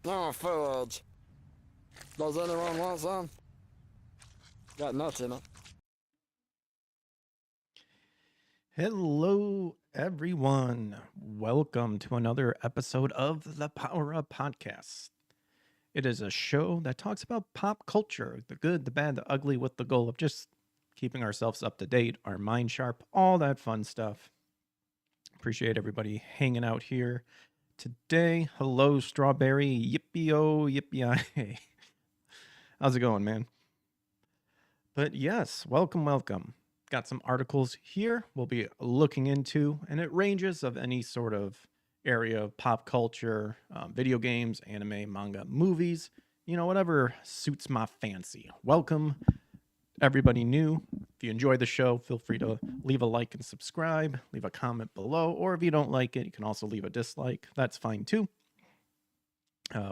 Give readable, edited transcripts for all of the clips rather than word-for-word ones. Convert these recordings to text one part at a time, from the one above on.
No fudge. Does anyone want some? Got nuts in it. Hello, everyone. Welcome to another episode of the Power Up Podcast. It is a show that talks about pop culture, the good, the bad, the ugly, with the goal of just keeping ourselves up to date, our mind sharp, all that fun stuff. Appreciate everybody hanging out here today. Hello, Strawberry. Yippee-oh, yippee. How's it going, man? But yes, welcome. Got some articles here we'll be looking into, and it ranges of any sort of area of pop culture, video games, anime, manga, movies, whatever suits my fancy. Welcome, everybody new. If you enjoy the show, feel free to leave a like and subscribe, leave a comment below, or if you don't like it, you can also leave a dislike. That's fine too.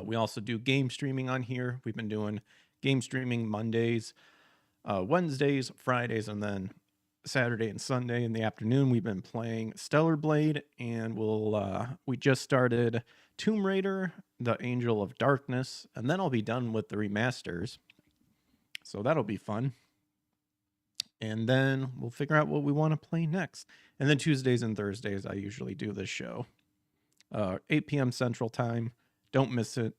We also do game streaming on here. We've been doing game streaming Mondays, Wednesdays, Fridays, and then Saturday and Sunday in the afternoon. We've been playing Stellar Blade, and we just started Tomb Raider, The Angel of Darkness, and then I'll be done with the remasters. So that'll be fun. And then we'll figure out what we want to play next. And then Tuesdays and Thursdays, I usually do this show. 8 p.m. Central Time. Don't miss it.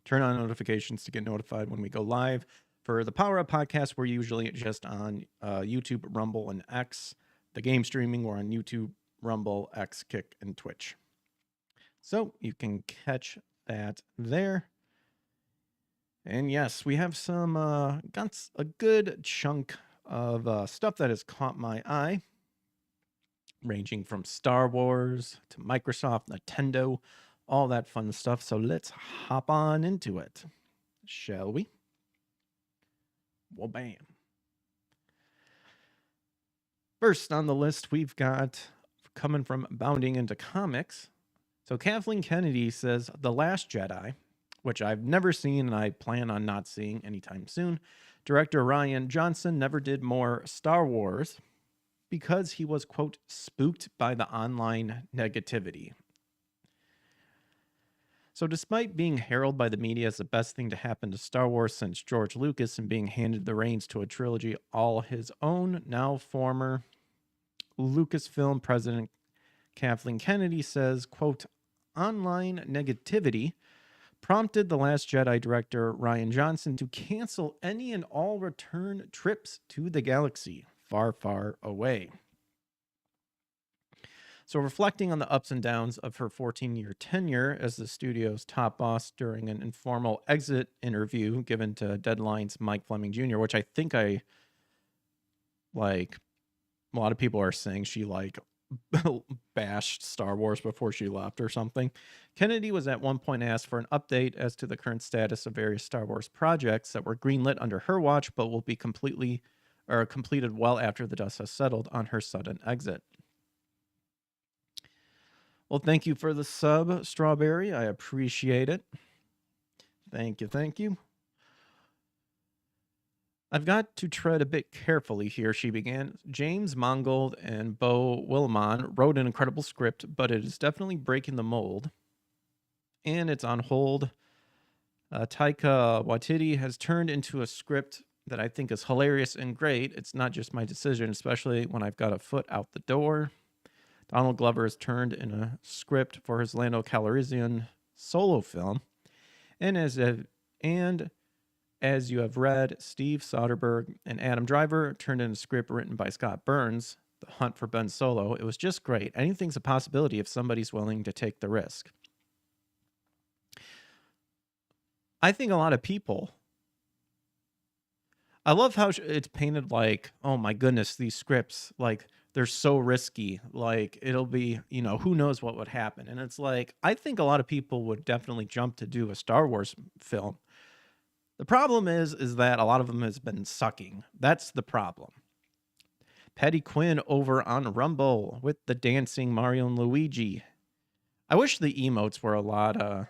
Turn on notifications to get notified when we go live. For the Power Up Podcast, we're usually just on YouTube, Rumble, and X. The game streaming, we're on YouTube, Rumble, X, Kick, and Twitch. So you can catch that there. And yes, we have got a good chunk of stuff that has caught my eye, ranging from Star Wars to Microsoft, Nintendo, all that fun stuff. So let's hop on into it, shall we? Well, bam. First on the list, we've got coming from Bounding into Comics. So Kathleen Kennedy says The Last Jedi, which I've never seen and I plan on not seeing anytime soon. Director Rian Johnson never did more Star Wars because he was, quote, spooked by the online negativity. So despite being heralded by the media as the best thing to happen to Star Wars since George Lucas and being handed the reins to a trilogy all his own, now former Lucasfilm president Kathleen Kennedy says, quote, online negativity prompted The Last Jedi director Rian Johnson to cancel any and all return trips to the galaxy far, far away. So reflecting on the ups and downs of her 14-year tenure as the studio's top boss during an informal exit interview given to Deadline's Mike Fleming Jr., which I think a lot of people are saying she bashed Star Wars before she left or something. Kennedy was at one point asked for an update as to the current status of various Star Wars projects that were greenlit under her watch, but will be completed well after the dust has settled on her sudden exit. Well, thank you for the sub, Strawberry. I appreciate it. Thank you. I've got to tread a bit carefully here, she began. James Mangold and Beau Willimon wrote an incredible script, but it is definitely breaking the mold. And it's on hold. Taika Waititi has turned into a script that I think is hilarious and great. It's not just my decision, especially when I've got a foot out the door. Donald Glover has turned in a script for his Lando Calrissian solo film. And as you have read, Steve Soderbergh and Adam Driver turned in a script written by Scott Burns, The Hunt for Ben Solo. It was just great. Anything's a possibility if somebody's willing to take the risk. I think a lot of people... I love how it's painted like, oh my goodness, these scripts, they're so risky. It'll be, who knows what would happen. And it's I think a lot of people would definitely jump to do a Star Wars film. The problem is that a lot of them has been sucking. That's the problem. Patty Quinn over on Rumble with the dancing Mario and Luigi. I wish the emotes were a lot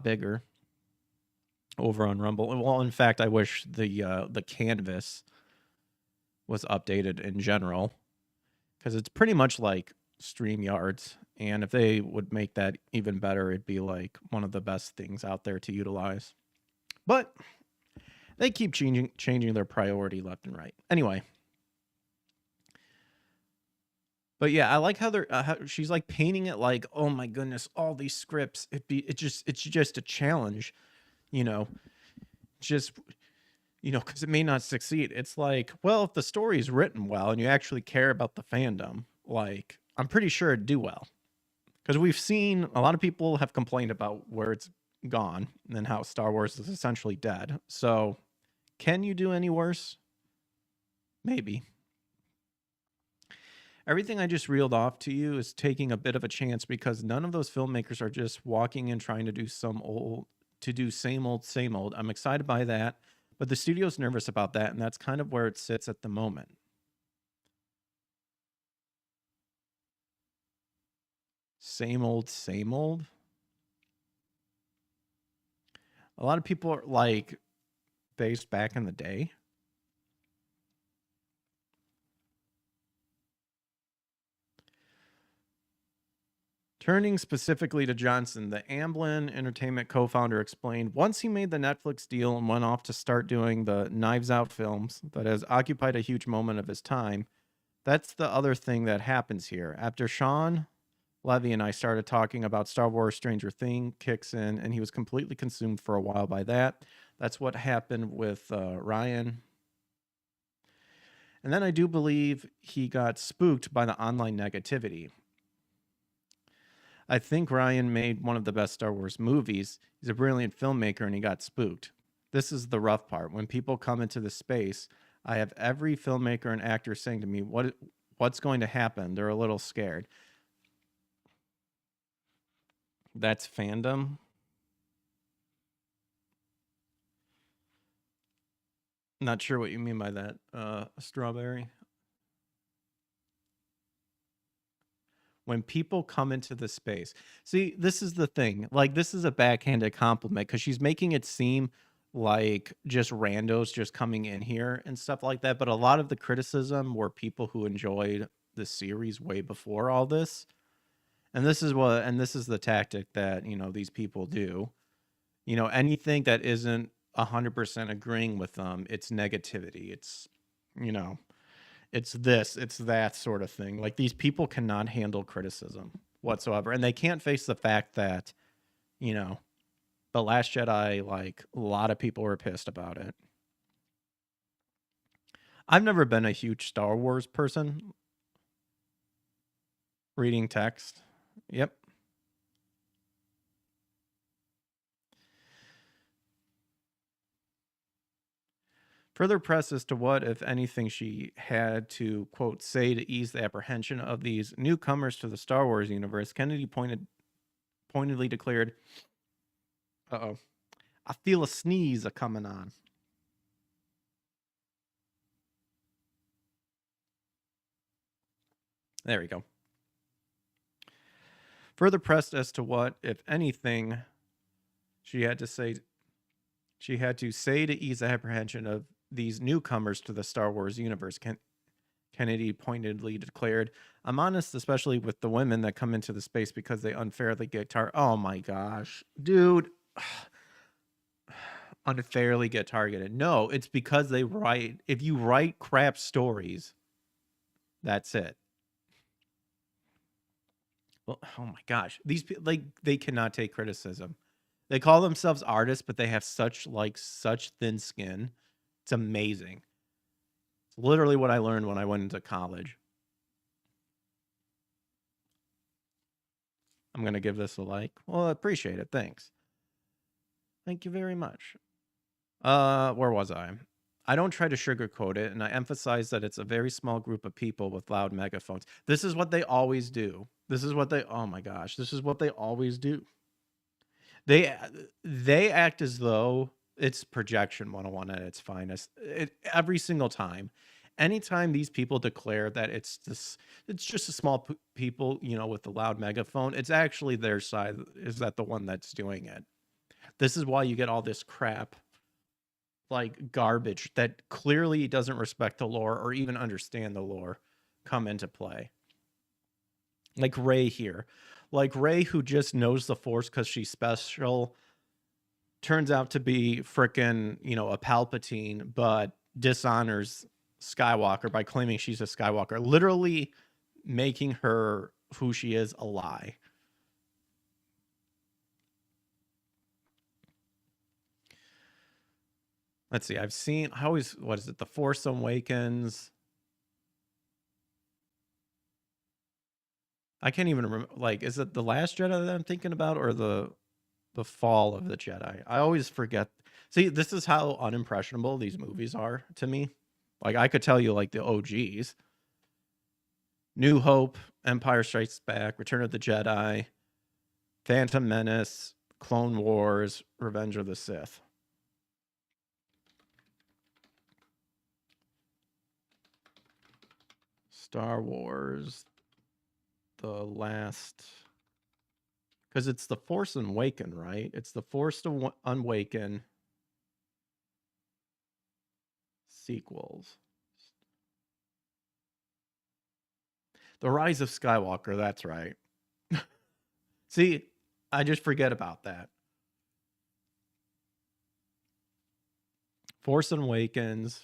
bigger over on Rumble. Well, in fact, I wish the canvas was updated in general, because it's pretty much like StreamYards And if they would make that even better, it'd be like one of the best things out there to utilize. But they keep changing their priority left and right. Anyway, but yeah, I like how they're how she's like painting it like, oh my goodness, all these scripts. It's just a challenge, you know, just because it may not succeed. It's like, well, if the story is written well and you actually care about the fandom, like I'm pretty sure it'd do well. Because we've seen a lot of people have complained about where it's gone and how Star Wars is essentially dead. So, can you do any worse? Maybe. Everything I just reeled off to you is taking a bit of a chance because none of those filmmakers are just walking in trying to do same old, same old. I'm excited by that, but the studio's nervous about that, and that's kind of where it sits at the moment. Same old, same old. A lot of people are like based back in the day. Turning specifically to Johnson, the Amblin Entertainment co-founder explained, once he made the Netflix deal and went off to start doing the Knives Out films that has occupied a huge moment of his time, that's the other thing that happens here. After Sean Levy and I started talking about Star Wars Stranger Things kicks in, and he was completely consumed for a while by that. That's what happened with Ryan. And then I do believe he got spooked by the online negativity. I think Ryan made one of the best Star Wars movies. He's a brilliant filmmaker and he got spooked. This is the rough part. When people come into the space, I have every filmmaker and actor saying to me, what's going to happen? They're a little scared. That's fandom. Not sure what you mean by that, Strawberry. When people come into the space. See, this is the thing. Like, this is a backhanded compliment because she's making it seem like just randos just coming in here and stuff like that. But a lot of the criticism were people who enjoyed the series way before all this. And this is the tactic that, these people do. Anything that isn't 100% agreeing with them, it's negativity. It's, it's this, it's that sort of thing. Like, these people cannot handle criticism whatsoever. And they can't face the fact that, The Last Jedi, like, a lot of people were pissed about it. I've never been a huge Star Wars person. Reading text. Yep. Further press as to what, if anything, she had to, quote, say to ease the apprehension of these newcomers to the Star Wars universe, Kennedy pointedly declared, uh-oh, I feel a sneeze a coming on. There we go. Further pressed as to what, if anything, she had to say to ease the apprehension of these newcomers to the Star Wars universe. Kennedy pointedly declared, I'm honest, especially with the women that come into the space because they unfairly get oh my gosh, dude. Unfairly get targeted. No, it's because if you write crap stories, that's it. Well, oh my gosh. These people, like, they cannot take criticism. They call themselves artists, but they have such thin skin. It's amazing. It's literally what I learned when I went into college. I'm going to give this a like. Well, I appreciate it. Thanks. Thank you very much. Where was I? I don't try to sugarcoat it, and I emphasize that it's a very small group of people with loud megaphones. This is what they always do. Oh my gosh, this is what they always do. They act as though it's projection 101 at its finest. Every single time. Anytime these people declare that it's just a small people, with the loud megaphone, it's actually their side is that the one that's doing it. This is why you get all this crap, like garbage that clearly doesn't respect the lore or even understand the lore, come into play. Like Rey here. Like Rey, who just knows the Force because she's special, turns out to be frickin', a Palpatine, but dishonors Skywalker by claiming she's a Skywalker, literally making her who she is a lie. Let's see. What is it? The Force Awakens. I can't even remember. Like, is it The Last Jedi that I'm thinking about, or the Fall of the Jedi? I always forget. See, this is how unimpressionable these movies are to me. Like, I could tell you, like, the OGs. New Hope, Empire Strikes Back, Return of the Jedi, Phantom Menace, Clone Wars, Revenge of the Sith. Star Wars, the last... Because it's the Force Awaken, right? It's the Force Awaken sequels. The Rise of Skywalker, that's right. See, I just forget about that. Force Awakens.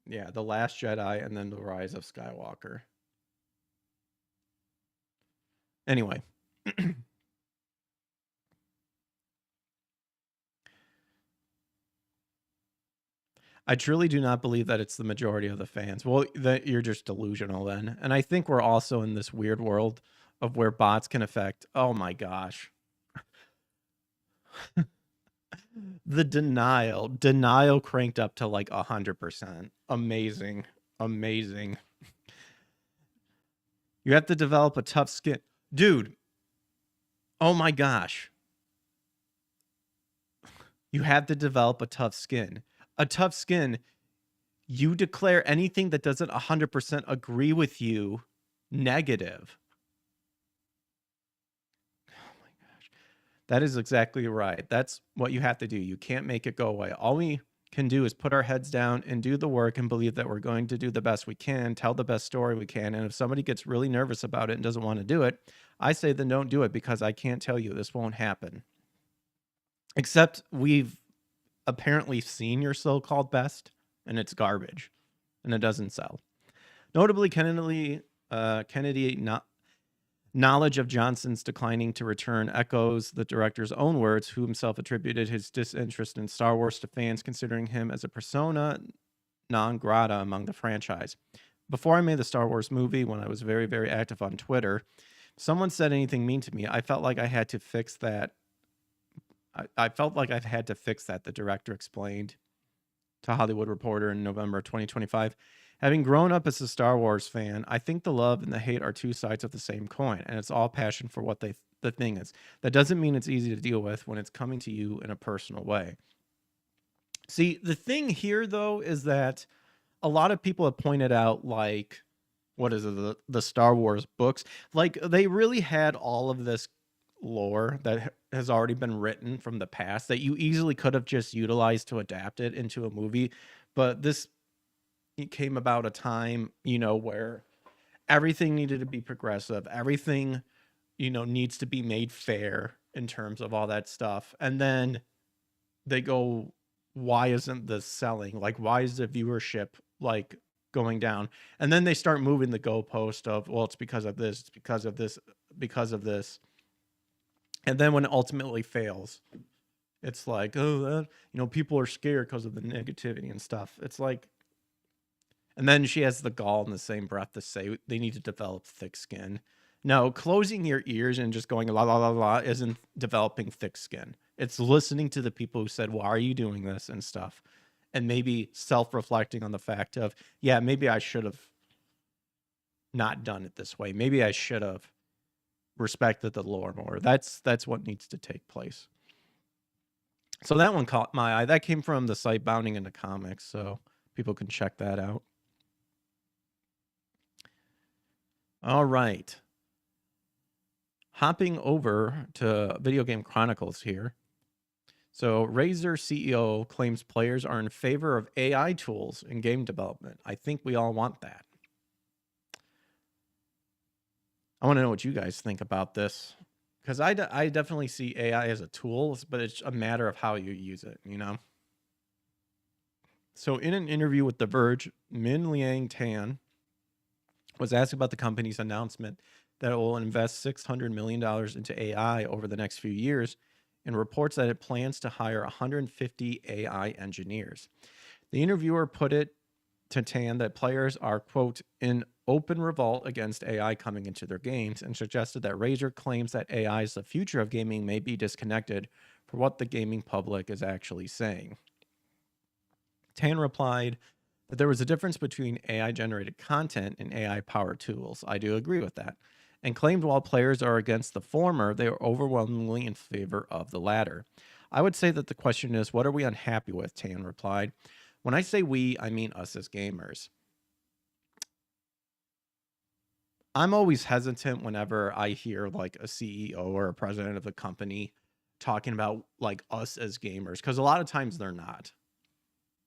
Yeah, The Last Jedi, and then The Rise of Skywalker. Anyway. I truly do not believe that it's the majority of the fans. Well, that you're just delusional then. And I think we're also in this weird world of where bots can affect. Oh my gosh. The denial cranked up to like 100%. Amazing. You have to develop a tough skin. Dude. Oh my gosh. You have to develop a tough skin. A tough skin, you declare anything that doesn't 100% agree with you negative. Oh my gosh. That is exactly right. That's what you have to do. You can't make it go away. All we can do is put our heads down and do the work and believe that we're going to do the best we can, tell the best story we can. And if somebody gets really nervous about it and doesn't want to do it, I say then don't do it, because I can't tell you this won't happen. Except we've apparently seen your so-called best, and it's garbage, and it doesn't sell. Notably, Kennedy knowledge of Johnson's declining to return echoes the director's own words, who himself attributed his disinterest in Star Wars to fans considering him as a persona non grata among the franchise. Before I made the Star Wars movie, when I was very, very active on Twitter, someone said anything mean to me, I felt like I had to fix that. I felt like I had to fix that, the director explained to Hollywood Reporter in November of 2025. Having grown up as a Star Wars fan, I think the love and the hate are two sides of the same coin, and it's all passion for what the thing is. That doesn't mean it's easy to deal with when it's coming to you in a personal way. See, the thing here, though, is that a lot of people have pointed out, like, what is it, the Star Wars books? Like, they really had all of this lore that has already been written from the past that you easily could have just utilized to adapt it into a movie. But this came about a time, where everything needed to be progressive. Everything, needs to be made fair in terms of all that stuff. And then they go, why isn't this selling? Like, why is the viewership like going down? And then they start moving the goalpost of, well, it's because of this, it's because of this, because of this. And then when it ultimately fails, it's like, oh, people are scared because of the negativity and stuff. It's like, and then she has the gall in the same breath to say they need to develop thick skin. No, closing your ears and just going la la la la isn't developing thick skin. It's listening to the people who said, why are you doing this and stuff? And maybe self-reflecting on the fact of, yeah, maybe I should have not done it this way. Maybe I should have respected the lore more. That's what needs to take place. So that one caught my eye. That came from the site Bounding into Comics, so people can check that out. All right. Hopping over to Video Game Chronicles here. So Razer CEO claims players are in favor of AI tools in game development. I think we all want that. I want to know what you guys think about this. Because I definitely see AI as a tool, but it's a matter of how you use it, you know? So, in an interview with The Verge, Min Liang Tan was asked about the company's announcement that it will invest $600 million into AI over the next few years and reports that it plans to hire 150 AI engineers. The interviewer put it to Tan that players are, quote, in open revolt against AI coming into their games and suggested that Razer claims that AI is the future of gaming may be disconnected from what the gaming public is actually saying. Tan replied that there was a difference between AI generated content and AI powered tools. I do agree with that. And claimed while players are against the former, they are overwhelmingly in favor of the latter. I would say that the question is, what are we unhappy with? Tan replied. When I say we, I mean us as gamers. I'm always hesitant whenever I hear like a CEO or a president of a company talking about like us as gamers, because a lot of times they're not.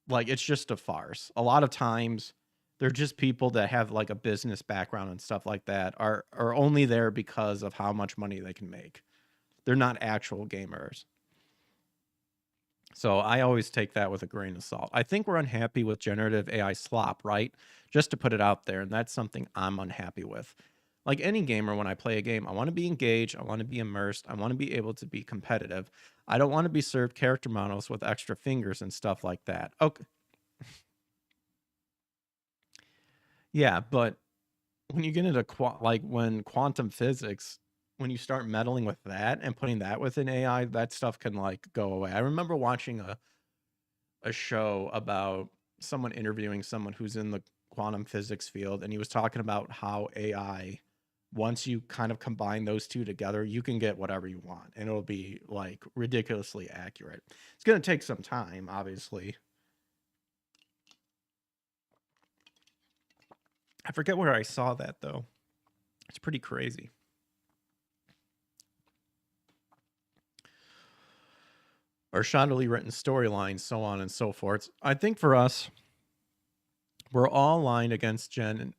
Like, it's just a farce. A lot of times they're just people that have like a business background and stuff like that are only there because of how much money they can make. They're not actual gamers. So I always take that with a grain of salt. I think we're unhappy with generative AI slop, right? Just to put it out there, and that's something I'm unhappy with. Like any gamer, when I play a game, I want to be engaged, I want to be immersed, I want to be able to be competitive. I don't want to be served character models with extra fingers and stuff like that. Okay. Yeah, but when you get into like when quantum physics, when you start meddling with that and putting that within AI, that stuff can like go away. I remember watching a show about someone interviewing someone who's in the quantum physics field, and he was talking about how AI, once you kind of combine those two together, you can get whatever you want, and it'll be like ridiculously accurate. It's going to take some time, obviously. I forget where I saw that though. It's pretty crazy. Or shoddily written storylines, so on and so forth. I think for us, we're all aligned against Gen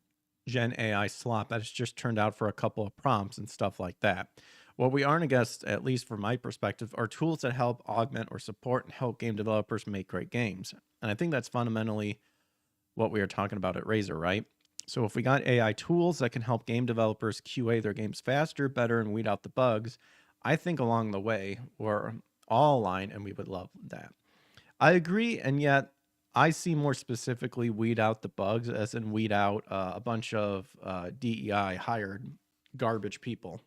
AI slop that has just turned out for a couple of prompts and stuff like that. What we aren't against, at least from my perspective, are tools that help augment or support and help game developers make great games. And I think that's fundamentally what we are talking about at Razer, right? So if we got AI tools that can help game developers QA their games faster, better, and weed out the bugs, I think along the way we're all aligned and we would love that. I agree, and yet I see more specifically weed out the bugs as in weed out a bunch of DEI hired garbage people.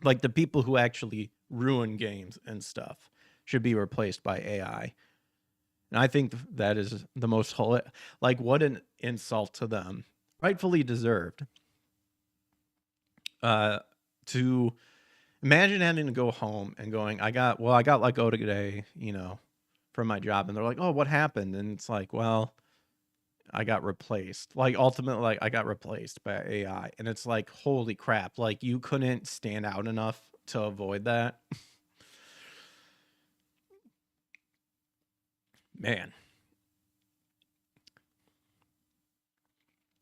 Like the people who actually ruin games and stuff should be replaced by AI. And I think that is the most like what an insult to them, rightfully deserved. To imagine having to go home and going, I got let go today, you know, from my job, and they're like, oh, what happened? And it's like, well, I got replaced. Like ultimately, like I got replaced by AI, and it's like, holy crap! Like you couldn't stand out enough to avoid that. Man,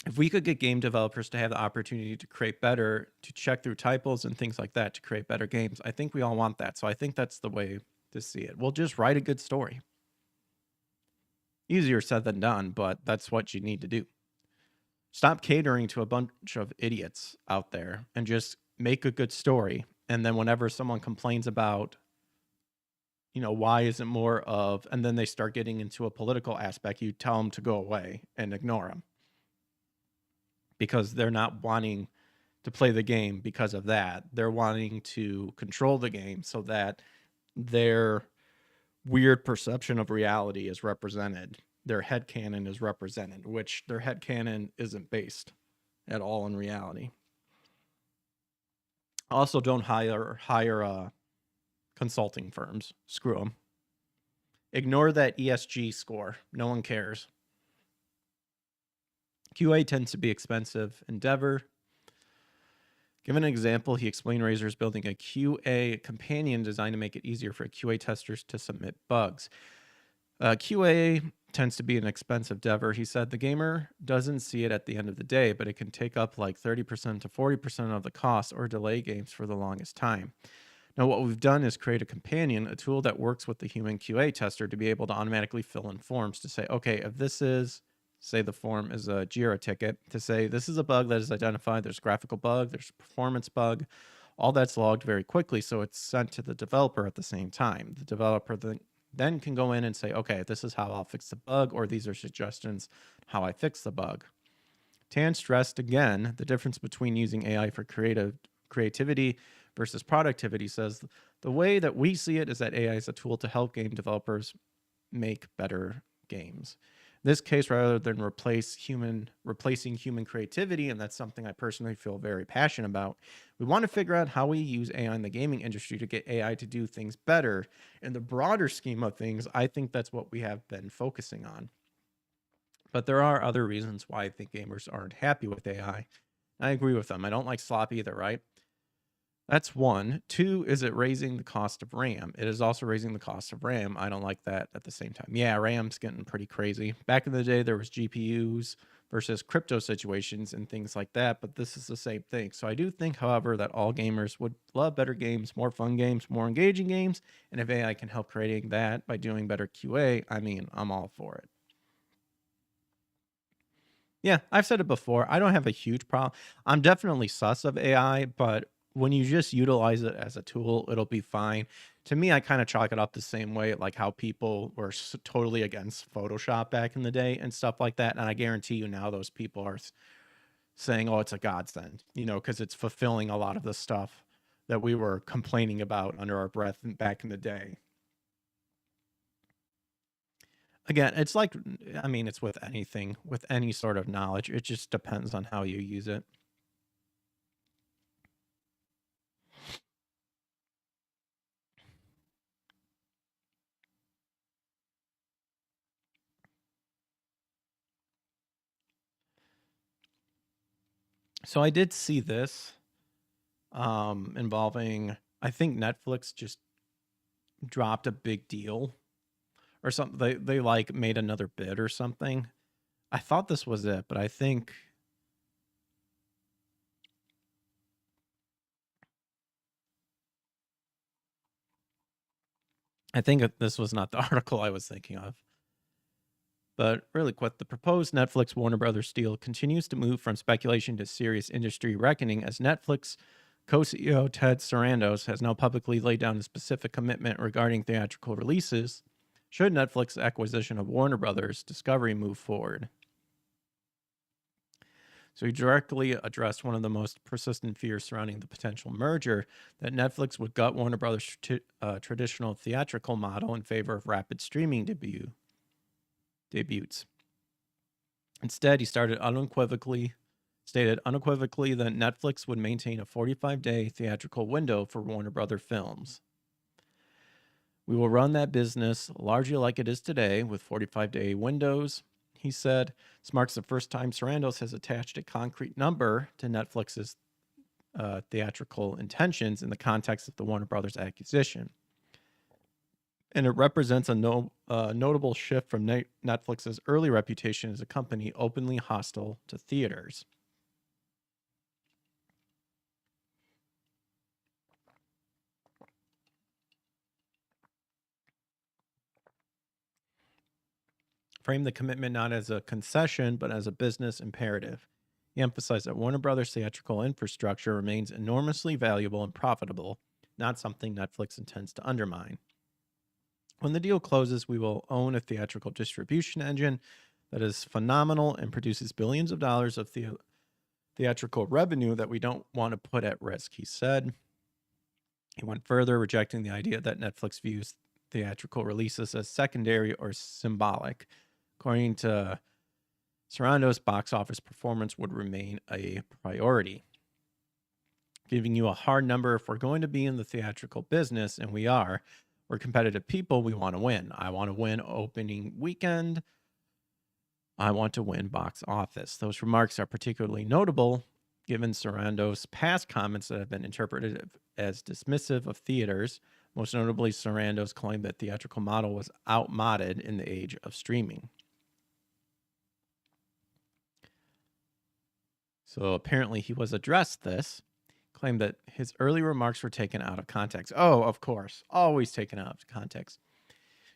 if we could get game developers to have the opportunity to create better, to check through typos and things like that, to create better games, I think we all want that. So I think that's the way to see it. We'll just write a good story. Easier said than done, but that's what you need to do. Stop catering to a bunch of idiots out there and just make a good story. And then whenever someone complains about, you know, why isn't more of, and then they start getting into a political aspect, you tell them to go away and ignore them because they're not wanting to play the game because of that. They're wanting to control the game so that their weird perception of reality is represented. Their headcanon is represented, which their headcanon isn't based at all in reality. Also, don't hire consulting firms. Screw them. Ignore that ESG score. No one cares. QA tends to be expensive endeavor. Given an example, he explained Razer's building a QA companion designed to make it easier for QA testers to submit bugs. QA tends to be an expensive endeavor. He said the gamer doesn't see it at the end of the day, but it can take up like 30% to 40% of the cost or delay games for the longest time. Now, what we've done is create a companion, a tool that works with the human QA tester to be able to automatically fill in forms to say, okay, if this is, say the form is a Jira ticket, to say this is a bug that is identified, there's a graphical bug, there's a performance bug, all that's logged very quickly, so it's sent to the developer at the same time. The developer then can go in and say, okay, this is how I'll fix the bug, or these are suggestions how I fix the bug. Tan stressed again the difference between using AI for creativity versus productivity. Says the way that we see it is that AI is a tool to help game developers make better games. In this case, rather than replacing human creativity, and that's something I personally feel very passionate about, we want to figure out how we use AI in the gaming industry to get AI to do things better. In the broader scheme of things, I think that's what we have been focusing on. But there are other reasons why I think gamers aren't happy with AI. I agree with them. I don't like slop either, right? That's one. Two, is it raising the cost of RAM? It is also raising the cost of RAM. I don't like that at the same time. Yeah, RAM's getting pretty crazy. Back in the day, there was GPUs versus crypto situations and things like that, but this is the same thing. So I do think, however, that all gamers would love better games, more fun games, more engaging games, and if AI can help creating that by doing better QA, I mean, I'm all for it. Yeah, I've said it before. I don't have a huge problem. I'm definitely sus of AI, but when you just utilize it as a tool, it'll be fine. To me, I kind of chalk it up the same way, like how people were totally against Photoshop back in the day and stuff like that. And I guarantee you now those people are saying, oh, it's a godsend, because it's fulfilling a lot of the stuff that we were complaining about under our breath back in the day. Again, it's like, I mean, it's with anything, with any sort of knowledge. It just depends on how you use it. So I did see this involving, I think Netflix just dropped a big deal or something. They like made another bid or something. I thought this was it, but I think this was not the article I was thinking of. But really quick, the proposed Netflix Warner Brothers deal continues to move from speculation to serious industry reckoning as Netflix co-CEO Ted Sarandos has now publicly laid down a specific commitment regarding theatrical releases should Netflix's acquisition of Warner Brothers Discovery move forward. So he directly addressed one of the most persistent fears surrounding the potential merger, that Netflix would gut Warner Brothers' traditional theatrical model in favor of rapid streaming debuts. Instead, he stated unequivocally that Netflix would maintain a 45-day theatrical window for Warner Brother films. We will run that business largely like it is today, with 45-day windows, he said. This marks the first time Sarandos has attached a concrete number to Netflix's theatrical intentions in the context of the Warner Brothers acquisition. And it represents a notable shift from Netflix's early reputation as a company openly hostile to theaters. Frame the commitment not as a concession, but as a business imperative. He emphasized that Warner Brothers' theatrical infrastructure remains enormously valuable and profitable, not something Netflix intends to undermine. When the deal closes, we will own a theatrical distribution engine that is phenomenal and produces billions of dollars of theatrical revenue that we don't want to put at risk, he said. He went further, rejecting the idea that Netflix views theatrical releases as secondary or symbolic. According to Sarandos, box office performance would remain a priority. Giving you a hard number, if we're going to be in the theatrical business, and we're competitive people, we want to win. I want to win opening weekend. I want to win box office. Those remarks are particularly notable given Sarandos' past comments that have been interpreted as dismissive of theaters. Most notably, Sarandos claimed that theatrical model was outmoded in the age of streaming. So apparently he was addressed this, claimed that his early remarks were taken out of context. Oh, of course, always taken out of context.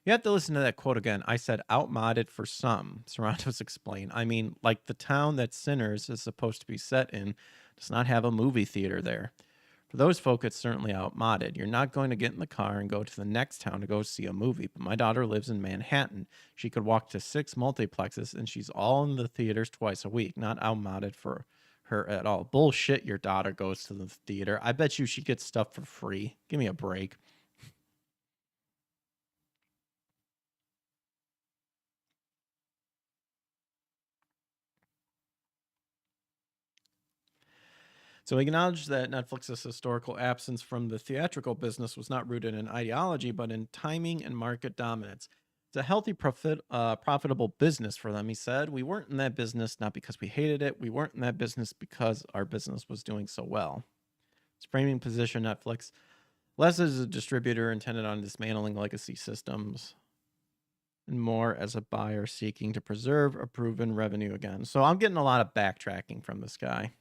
You have to listen to that quote again. I said outmoded for some, Serrano's explained. I mean, like the town that Sinners is supposed to be set in does not have a movie theater there. For those folk, it's certainly outmoded. You're not going to get in the car and go to the next town to go see a movie. But my daughter lives in Manhattan. She could walk to 6 multiplexes, and she's all in the theaters twice a week. Not outmoded for her at all. Bullshit, your daughter goes to the theater. I bet you she gets stuff for free. Give me a break. So he acknowledged that Netflix's historical absence from the theatrical business was not rooted in ideology, but in timing and market dominance. It's a healthy, profitable business for them, he said. We weren't in that business not because we hated it. We weren't in that business because our business was doing so well. Its framing position Netflix less as a distributor intended on dismantling legacy systems and more as a buyer seeking to preserve a proven revenue again. So I'm getting a lot of backtracking from this guy.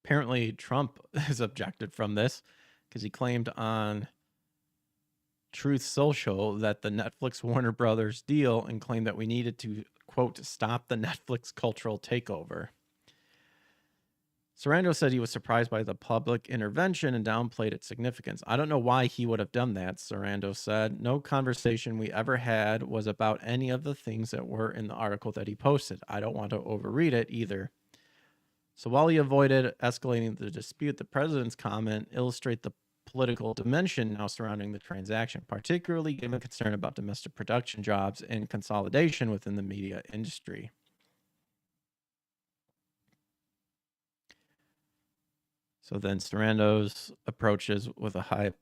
Apparently, Trump has objected from this because he claimed on Truth Social that the Netflix Warner Brothers deal and claimed that we needed to, quote, stop the Netflix cultural takeover. Sarando said he was surprised by the public intervention and downplayed its significance. I don't know why he would have done that, Sarando said. No conversation we ever had was about any of the things that were in the article that he posted. I don't want to overread it either. So while he avoided escalating the dispute, the president's comment illustrates the political dimension now surrounding the transaction, particularly given concern about domestic production jobs and consolidation within the media industry. So then Sarando's approaches with a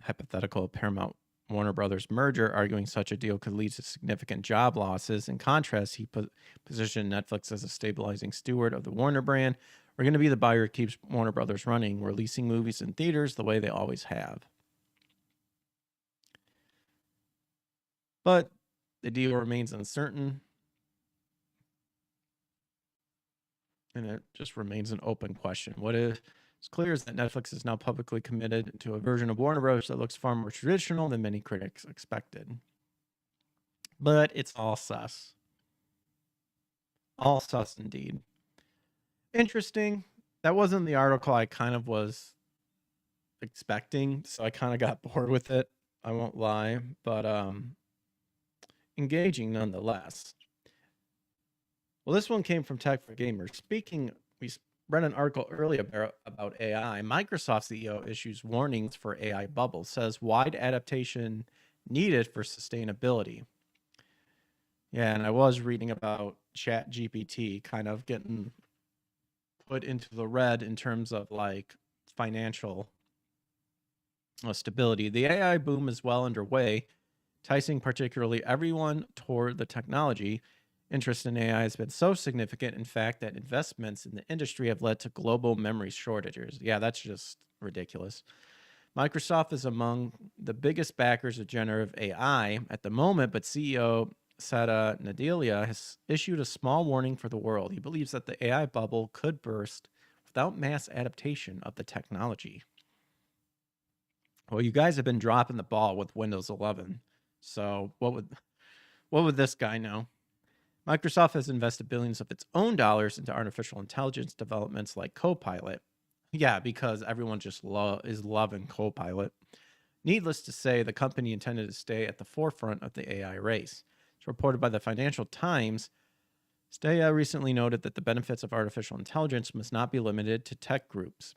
hypothetical Paramount Warner Brothers merger, arguing such a deal could lead to significant job losses. In contrast, he positioned Netflix as a stabilizing steward of the Warner brand. We're going to be the buyer who keeps Warner Brothers running, releasing movies in theaters the way they always have. But the deal remains uncertain, and it just remains an open question. What is clear is that Netflix is now publicly committed to a version of Warner Bros. That looks far more traditional than many critics expected. But it's all sus. All sus indeed. Interesting. That wasn't the article I kind of was expecting, so I kind of got bored with it. I won't lie, but engaging nonetheless. Well, this one came from Tech for Gamers. We read an article earlier about AI. Microsoft CEO issues warnings for AI bubble, says wide adaptation needed for sustainability. Yeah, and I was reading about ChatGPT kind of getting put into the red in terms of like financial stability. The AI boom is well underway, enticing particularly everyone toward the technology. Interest in AI has been so significant, in fact, that investments in the industry have led to global memory shortages. Yeah, that's just ridiculous. Microsoft is among the biggest backers of generative AI at the moment, but CEO Satya Nadella has issued a small warning for the world. He believes that the AI bubble could burst without mass adaptation of the technology. Well, you guys have been dropping the ball with Windows 11. So what would this guy know? Microsoft has invested billions of its own dollars into artificial intelligence developments like Copilot. Yeah, because everyone just is loving Copilot. Needless to say, the company intended to stay at the forefront of the AI race. It's reported by the Financial Times. Steya recently noted that the benefits of artificial intelligence must not be limited to tech groups.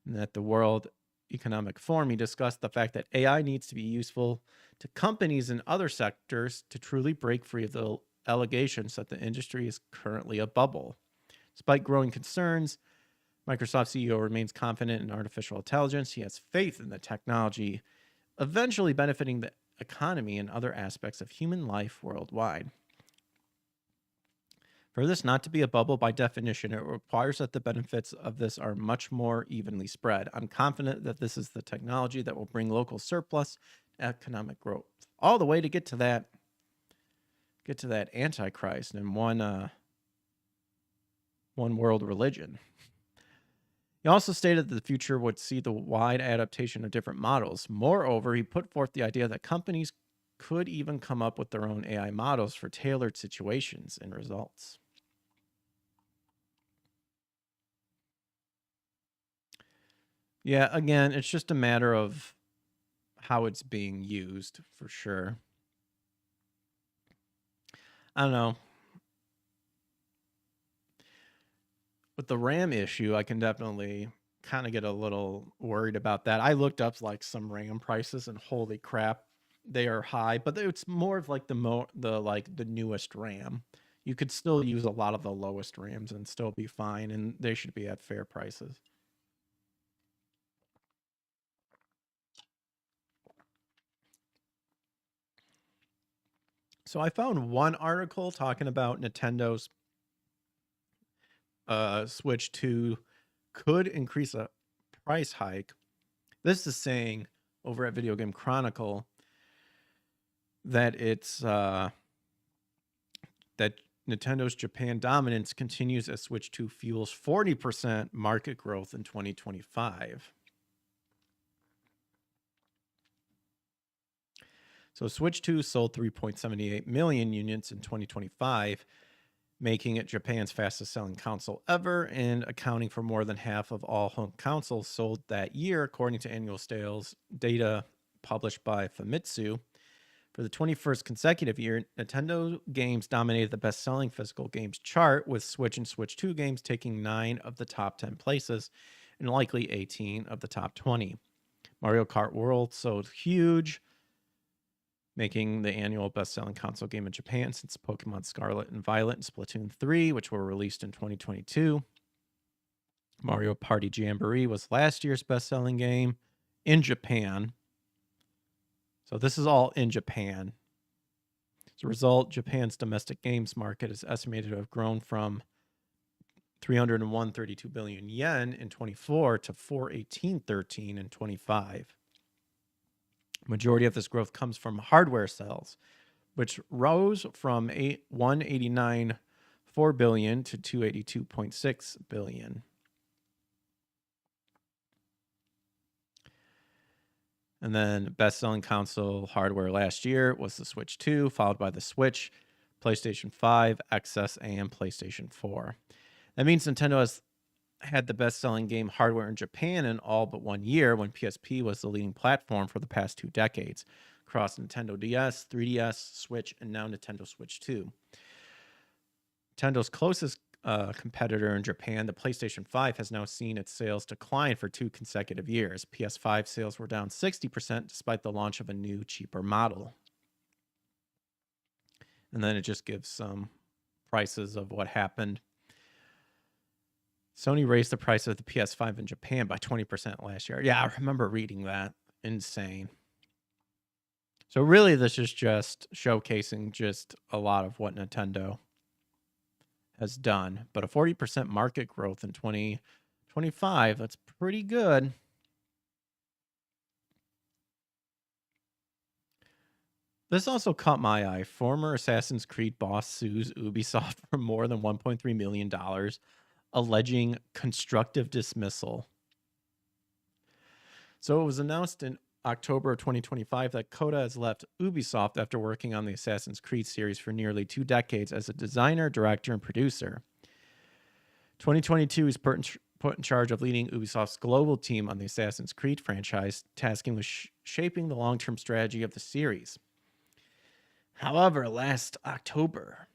And at the World Economic Forum, he discussed the fact that AI needs to be useful to companies in other sectors to truly break free of the allegations that the industry is currently a bubble. Despite growing concerns, Microsoft CEO remains confident in artificial intelligence. He has faith in the technology eventually benefiting the economy and other aspects of human life worldwide. For this not to be a bubble by definition, it requires that the benefits of this are much more evenly spread. I'm confident that this is the technology that will bring local surplus economic growth. All the way to get to that get to that Antichrist and one world religion. He also stated that the future would see the wide adaptation of different models. Moreover, he put forth the idea that companies could even come up with their own AI models for tailored situations and results. Yeah, again, it's just a matter of how it's being used for sure. I don't know. With the RAM issue, I can definitely kind of get a little worried about that. I looked up like some RAM prices and holy crap, they are high, but it's more of like the newest RAM. You could still use a lot of the lowest RAMs and still be fine, and they should be at fair prices. So I found one article talking about Nintendo's Switch 2 could increase a price hike. This is saying over at Video Game Chronicle that it's that Nintendo's Japan dominance continues as Switch 2 fuels 40% market growth in 2025. So Switch 2 sold 3.78 million units in 2025, making it Japan's fastest selling console ever and accounting for more than half of all home consoles sold that year, according to annual sales data published by Famitsu. For the 21st consecutive year, Nintendo games dominated the best-selling physical games chart, with Switch and Switch 2 games taking 9 of the top 10 places and likely 18 of the top 20. Mario Kart World sold huge, making the annual best-selling console game in Japan since Pokemon Scarlet and Violet and Splatoon 3, which were released in 2022. Mario Party Jamboree was last year's best-selling game in Japan. So this is all in Japan. As a result, Japan's domestic games market is estimated to have grown from 301.32 billion yen in 24 to 418.13 in 25. Majority of this growth comes from hardware sales, which rose from 189.4 billion to 282.6 billion. And then best-selling console hardware last year was the Switch 2, followed by the Switch, PlayStation 5, XS, and PlayStation 4. That means Nintendo has had the best-selling game hardware in Japan in all but 1 year, when PSP was the leading platform for the past 2 decades, across Nintendo DS, 3DS, Switch, and now Nintendo Switch 2. Nintendo's closest competitor in Japan, the PlayStation 5, has now seen its sales decline for 2 consecutive years. PS5 sales were down 60% despite the launch of a new, cheaper model. And then it just gives some prices of what happened. Sony raised the price of the PS5 in Japan by 20% last year. Yeah, I remember reading that. Insane. So really, this is just showcasing just a lot of what Nintendo has done. But a 40% market growth in 2025, that's pretty good. This also caught my eye. Former Assassin's Creed boss sues Ubisoft for more than $1.3 million, alleging constructive dismissal. So it was announced in October of 2025 that Koda has left Ubisoft after working on the Assassin's Creed series for nearly 2 decades as a designer, director, and producer. 2022 is put in charge of leading Ubisoft's global team on the Assassin's Creed franchise, tasking with shaping the long-term strategy of the series. However, last October,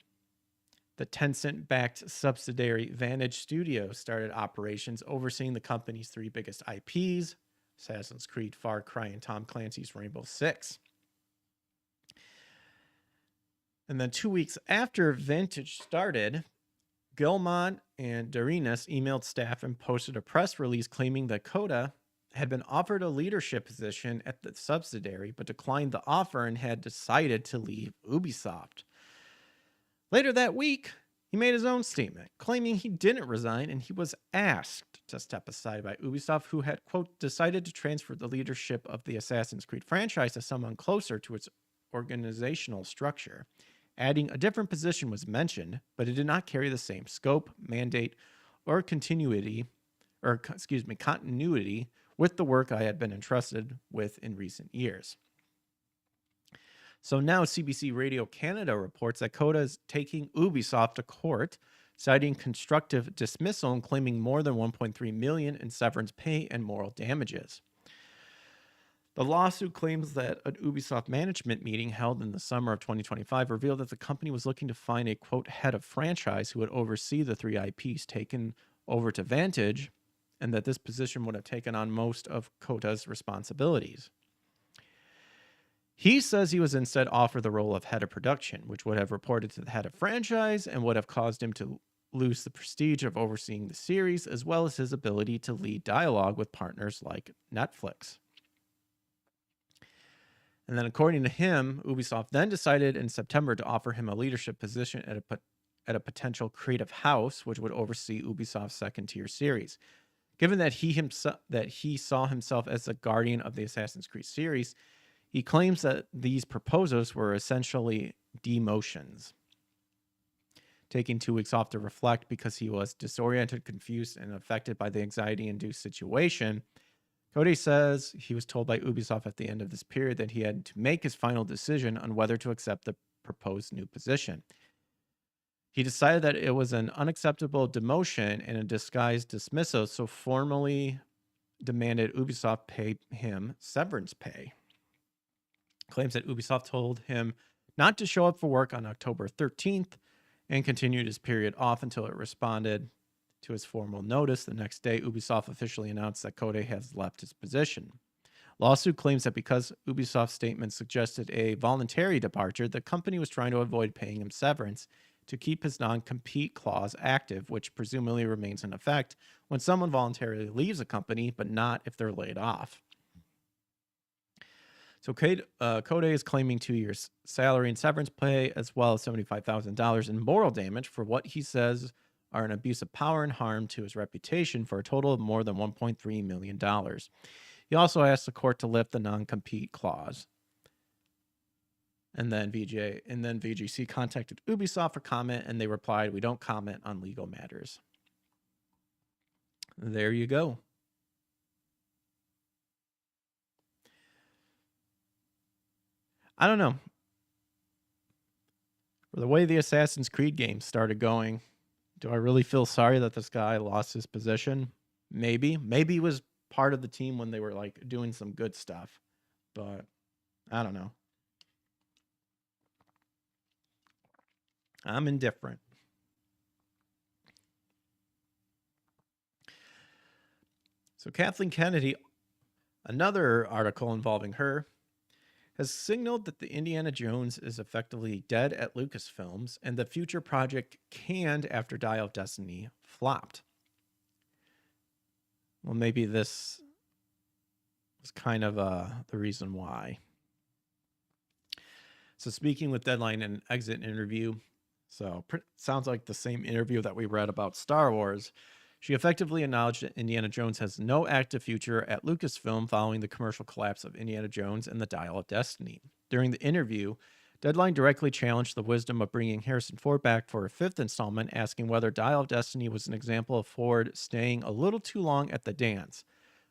the Tencent-backed subsidiary Vantage Studios started operations overseeing the company's 3 biggest IPs, Assassin's Creed, Far Cry, and Tom Clancy's Rainbow Six. And then 2 weeks after Vantage started, Gilmont and Darinas emailed staff and posted a press release claiming that Koda had been offered a leadership position at the subsidiary, but declined the offer and had decided to leave Ubisoft. Later that week, he made his own statement, claiming he didn't resign and he was asked to step aside by Ubisoft, who had, quote, decided to transfer the leadership of the Assassin's Creed franchise to someone closer to its organizational structure, Adding a different position was mentioned, but it did not carry the same scope, mandate, or continuity with the work I had been entrusted with in recent years. So now CBC Radio Canada reports that Coda is taking Ubisoft to court, citing constructive dismissal and claiming more than $1.3 million in severance pay and moral damages. The lawsuit claims that an Ubisoft management meeting held in the summer of 2025 revealed that the company was looking to find a, quote, head of franchise who would oversee the 3 IPs taken over to Vantage, and that this position would have taken on most of Coda's responsibilities. He says he was instead offered the role of head of production, which would have reported to the head of franchise and would have caused him to lose the prestige of overseeing the series, as well as his ability to lead dialogue with partners like Netflix. And then according to him, Ubisoft then decided in September to offer him a leadership position at a potential creative house, which would oversee Ubisoft's second-tier series. Given that he saw himself as the guardian of the Assassin's Creed series, he claims that these proposals were essentially demotions. Taking 2 weeks off to reflect because he was disoriented, confused, and affected by the anxiety-induced situation, Cody says he was told by Ubisoft at the end of this period that he had to make his final decision on whether to accept the proposed new position. He decided that it was an unacceptable demotion and a disguised dismissal, so formally demanded Ubisoft pay him severance pay. Claims that Ubisoft told him not to show up for work on October 13th and continued his period off until it responded to his formal notice. The next day, Ubisoft officially announced that Code has left his position. Lawsuit claims that because Ubisoft's statement suggested a voluntary departure, the company was trying to avoid paying him severance to keep his non-compete clause active, which presumably remains in effect when someone voluntarily leaves a company, but not if they're laid off. So Code is claiming 2 years' salary and severance pay, as well as $75,000 in moral damage for what he says are an abuse of power and harm to his reputation, for a total of more than $1.3 million. He also asked the court to lift the non-compete clause. And then VGC contacted Ubisoft for comment, and they replied, "We don't comment on legal matters." There you go. I don't know. For the way the Assassin's Creed games started going, do I really feel sorry that this guy lost his position? Maybe. Maybe he was part of the team when they were like doing some good stuff. But I don't know. I'm indifferent. So Kathleen Kennedy, another article involving her, has signaled that the Indiana Jones is effectively dead at Lucasfilms, and the future project canned after Dial of Destiny flopped. Well, maybe this was kind of the reason why. So speaking with Deadline in an exit interview, sounds like the same interview that we read about Star Wars, she effectively acknowledged that Indiana Jones has no active future at Lucasfilm following the commercial collapse of Indiana Jones and the Dial of Destiny. During the interview, Deadline directly challenged the wisdom of bringing Harrison Ford back for a 5th installment, asking whether Dial of Destiny was an example of Ford staying a little too long at the dance.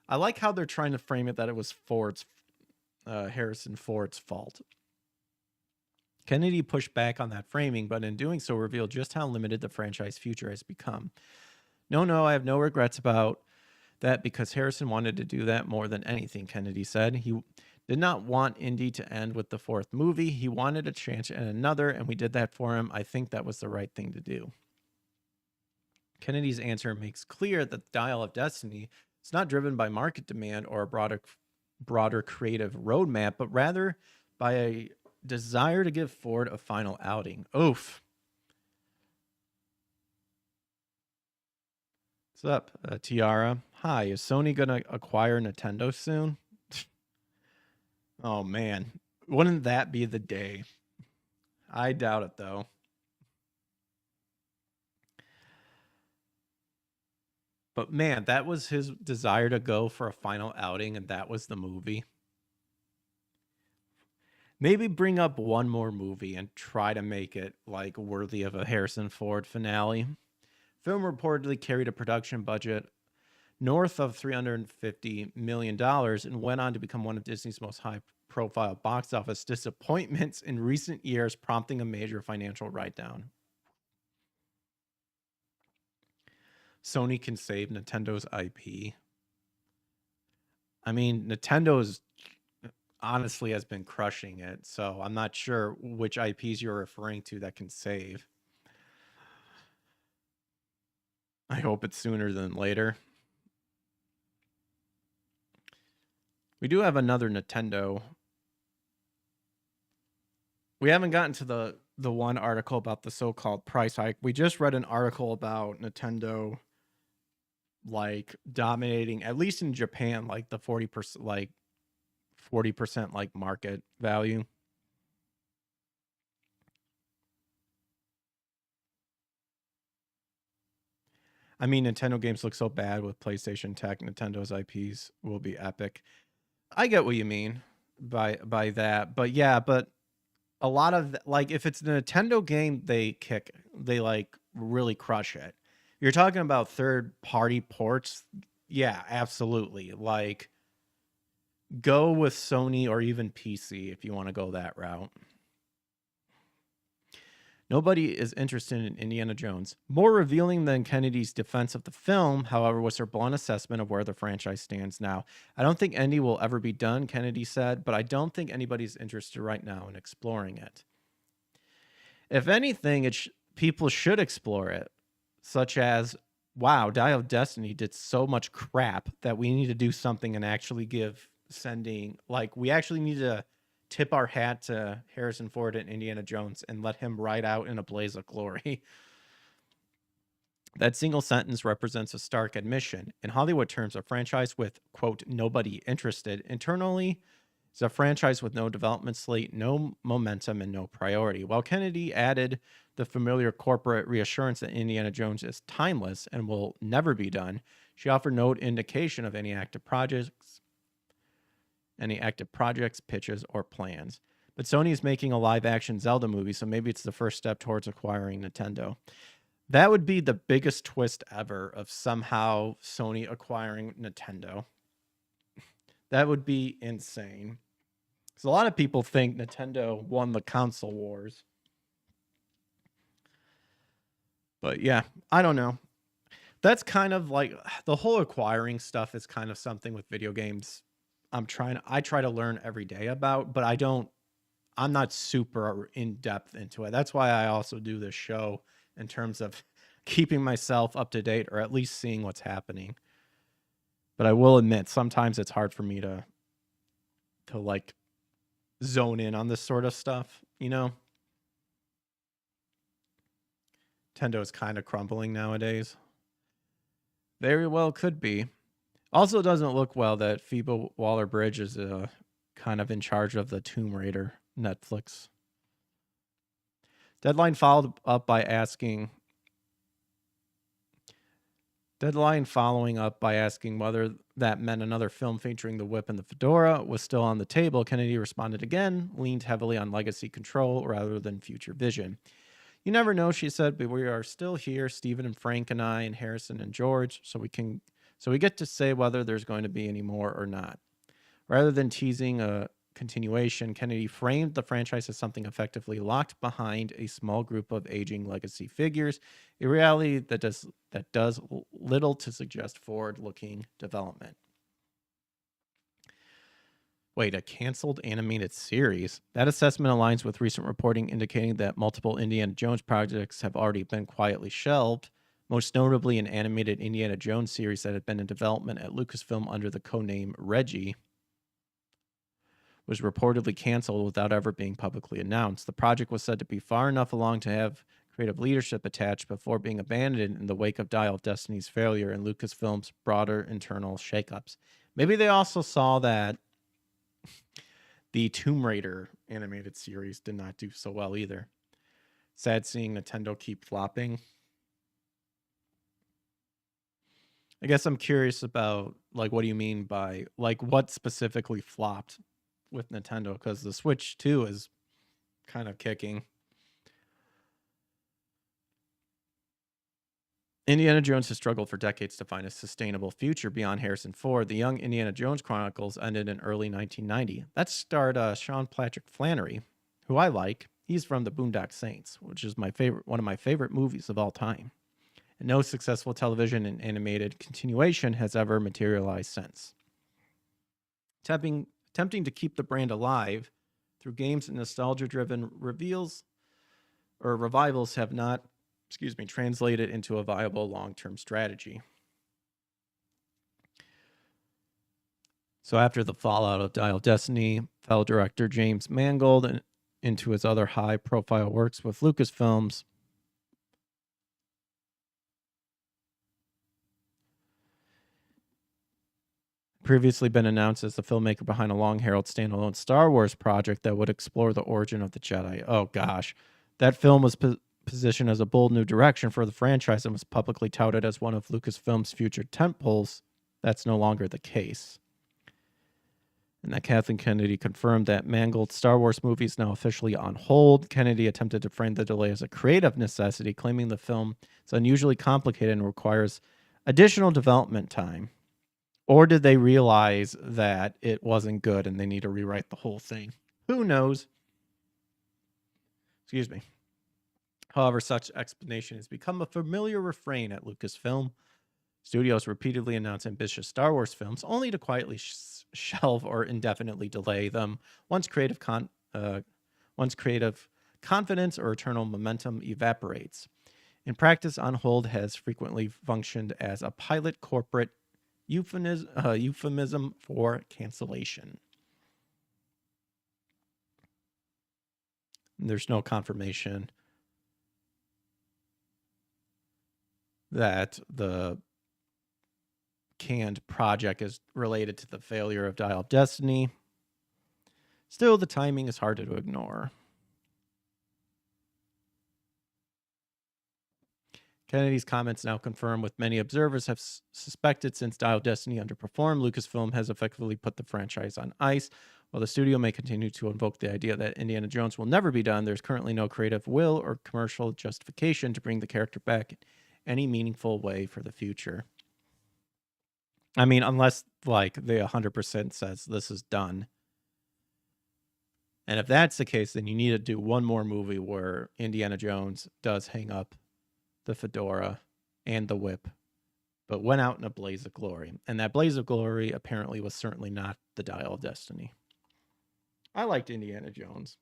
I like how they're trying to frame it that it was Harrison Ford's fault. Kennedy pushed back on that framing, but in doing so revealed just how limited the franchise future has become. No, I have no regrets about that because Harrison wanted to do that more than anything, Kennedy said. He did not want Indy to end with the 4th movie. He wanted a chance at another, and we did that for him. I think that was the right thing to do. Kennedy's answer makes clear that the Dial of Destiny is not driven by market demand or a broader creative roadmap, but rather by a desire to give Ford a final outing. Oof. What's up, Tiara? Hi, is Sony going to acquire Nintendo soon? Oh, man. Wouldn't that be the day? I doubt it, though. But, man, that was his desire to go for a final outing, and that was the movie. Maybe bring up one more movie and try to make it like worthy of a Harrison Ford finale. Film reportedly carried a production budget north of $350 million dollars and went on to become one of Disney's most high profile box office disappointments in recent years, prompting a major financial write down. Sony can save Nintendo's IP. I mean, Nintendo's honestly has been crushing it, so I'm not sure which IPs you're referring to that can save. I hope it's sooner than later. We do have another Nintendo. We haven't gotten to the one article about the so-called price hike. We just read an article about Nintendo like dominating, at least in Japan, like the 40% like market value. I mean, Nintendo games look so bad with PlayStation tech. Nintendo's IPs will be epic. I get what you mean by that, but yeah, but a lot of like if it's a Nintendo game, they like really crush it. You're talking about third party ports, yeah, absolutely. Like go with Sony or even PC if you want to go that route. Nobody is interested in Indiana Jones. More revealing than Kennedy's defense of the film, however, was her blunt assessment of where the franchise stands now. I don't think Indy will ever be done, Kennedy said, but I don't think anybody's interested right now in exploring it. If anything, people should explore it, such as, wow, Dial of Destiny did so much crap that we need to do something and actually we actually need to tip our hat to Harrison Ford and Indiana Jones and let him ride out in a blaze of glory. That single sentence represents a stark admission. In Hollywood terms, a franchise with, quote, nobody interested internally is a franchise with no development slate, no momentum, and no priority. While Kennedy added the familiar corporate reassurance that Indiana Jones is timeless and will never be done, she offered no indication of any active projects, pitches, or plans. But Sony is making a live-action Zelda movie, so maybe it's the first step towards acquiring Nintendo. That would be the biggest twist ever of somehow Sony acquiring Nintendo. That would be insane. Because a lot of people think Nintendo won the console wars. But yeah, I don't know. That's kind of like the whole acquiring stuff is kind of something with video games I try to learn every day about, but I'm not super in depth into it. That's why I also do this show in terms of keeping myself up to date or at least seeing what's happening. But I will admit, sometimes it's hard for me to like zone in on this sort of stuff, you know? Nintendo is kind of crumbling nowadays. Very well could be. Also, doesn't look well that Phoebe Waller-Bridge is kind of in charge of the Tomb Raider Netflix. Deadline following up by asking whether that meant another film featuring the whip and the fedora was still on the table. Kennedy responded again, leaned heavily on legacy control rather than future vision. You never know, she said, but we are still here, Stephen and Frank and I and Harrison and George, so we get to say whether there's going to be any more or not. Rather than teasing a continuation, Kennedy framed the franchise as something effectively locked behind a small group of aging legacy figures, a reality that does little to suggest forward-looking development. Wait, a canceled animated series? That assessment aligns with recent reporting indicating that multiple Indiana Jones projects have already been quietly shelved, most notably an animated Indiana Jones series that had been in development at Lucasfilm under the codename Reggie was reportedly canceled without ever being publicly announced. The project was said to be far enough along to have creative leadership attached before being abandoned in the wake of Dial of Destiny's failure and Lucasfilm's broader internal shakeups. Maybe they also saw that the Tomb Raider animated series did not do so well either. Sad seeing Nintendo keep flopping. I guess I'm curious about, like, what do you mean by, like, what specifically flopped with Nintendo because the Switch 2 is kind of kicking. Indiana Jones has struggled for decades to find a sustainable future beyond Harrison Ford. The Young Indiana Jones Chronicles ended in early 1990. That starred Sean Patrick Flannery, who I like. He's from the Boondock Saints, which is one of my favorite movies of all time. And no successful television and animated continuation has ever materialized since. Attempting to keep the brand alive through games and nostalgia-driven revivals have not translated into a viable long-term strategy. So after the fallout of Dial of Destiny, fellow director James Mangold into his other high-profile works with Lucasfilms, previously been announced as the filmmaker behind a long-heralded standalone Star Wars project that would explore the origin of the Jedi. Oh gosh, that film was positioned as a bold new direction for the franchise and was publicly touted as one of Lucasfilm's future tentpoles. That's no longer the case. And that Kathleen Kennedy confirmed that Mangold's Star Wars movie is now officially on hold. Kennedy attempted to frame the delay as a creative necessity, claiming the film is unusually complicated and requires additional development time. Or did they realize that it wasn't good and they need to rewrite the whole thing? Who knows? Excuse me. However, such explanation has become a familiar refrain at Lucasfilm. Studios repeatedly announce ambitious Star Wars films only to quietly shelve or indefinitely delay them once creative confidence or eternal momentum evaporates. In practice, on hold has frequently functioned as a pilot corporate euphemism for cancellation. There's no confirmation that the canned project is related to the failure of Dial of Destiny. Still, the timing is hard to ignore. Kennedy's comments now confirm what many observers have suspected since Dial of Destiny underperformed. Lucasfilm has effectively put the franchise on ice. While the studio may continue to invoke the idea that Indiana Jones will never be done, there's currently no creative will or commercial justification to bring the character back in any meaningful way for the future. I mean, unless like they 100% says this is done. And if that's the case, then you need to do one more movie where Indiana Jones does hang up the fedora and the whip, but went out in a blaze of glory. And that blaze of glory apparently was certainly not the Dial of Destiny. I liked Indiana Jones,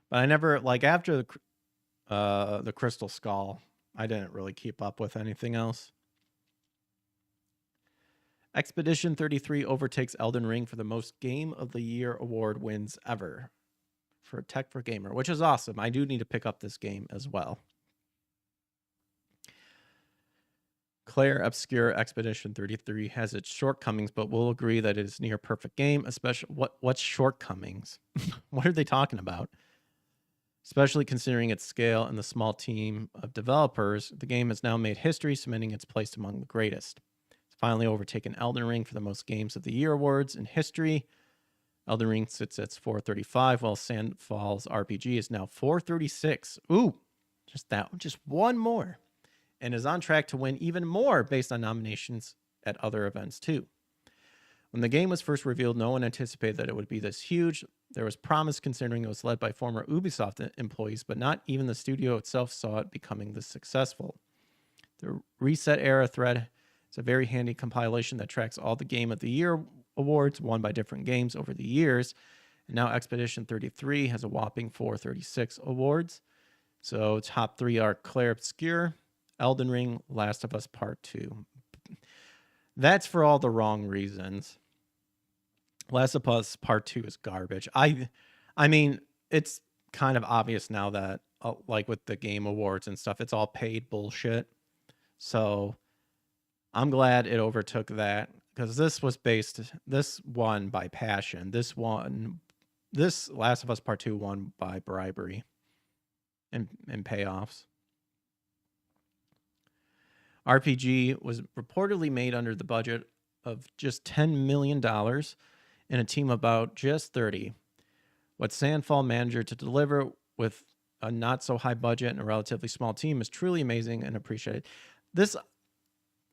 but I never, like, after the Crystal Skull, I didn't really keep up with anything else. Expedition 33 overtakes Elden Ring for the most Game of the Year award wins ever for Tech for Gamer, which is awesome. I do need to pick up this game as well. Claire Obscure Expedition 33 has its shortcomings, but we'll agree that it is a near perfect game. Especially what's shortcomings? What are they talking about? Especially considering its scale and the small team of developers, the game has now made history, cementing its place among the greatest. It's finally overtaken Elden Ring for the most Games of the Year awards in history. Elden Ring sits at 435, while Sandfall's RPG is now 436. Ooh, just one more. And is on track to win even more based on nominations at other events too. When the game was first revealed, no one anticipated that it would be this huge. There was promise considering it was led by former Ubisoft employees, but not even the studio itself saw it becoming this successful. The Reset Era thread is a very handy compilation that tracks all the Game of the Year awards won by different games over the years. And now Expedition 33 has a whopping 436 awards. So top 3 are Claire Obscure, Elden Ring, Last of Us Part 2. That's for all the wrong reasons. Last of Us Part 2 is garbage. I mean, it's kind of obvious now that, like with the game awards and stuff, it's all paid bullshit. So I'm glad it overtook that, because this won by passion. This Last of Us Part 2 won by bribery and payoffs. RPG was reportedly made under the budget of just $10 million and a team of about just 30. What Sandfall managed to deliver with a not so high budget and a relatively small team is truly amazing and appreciated. This,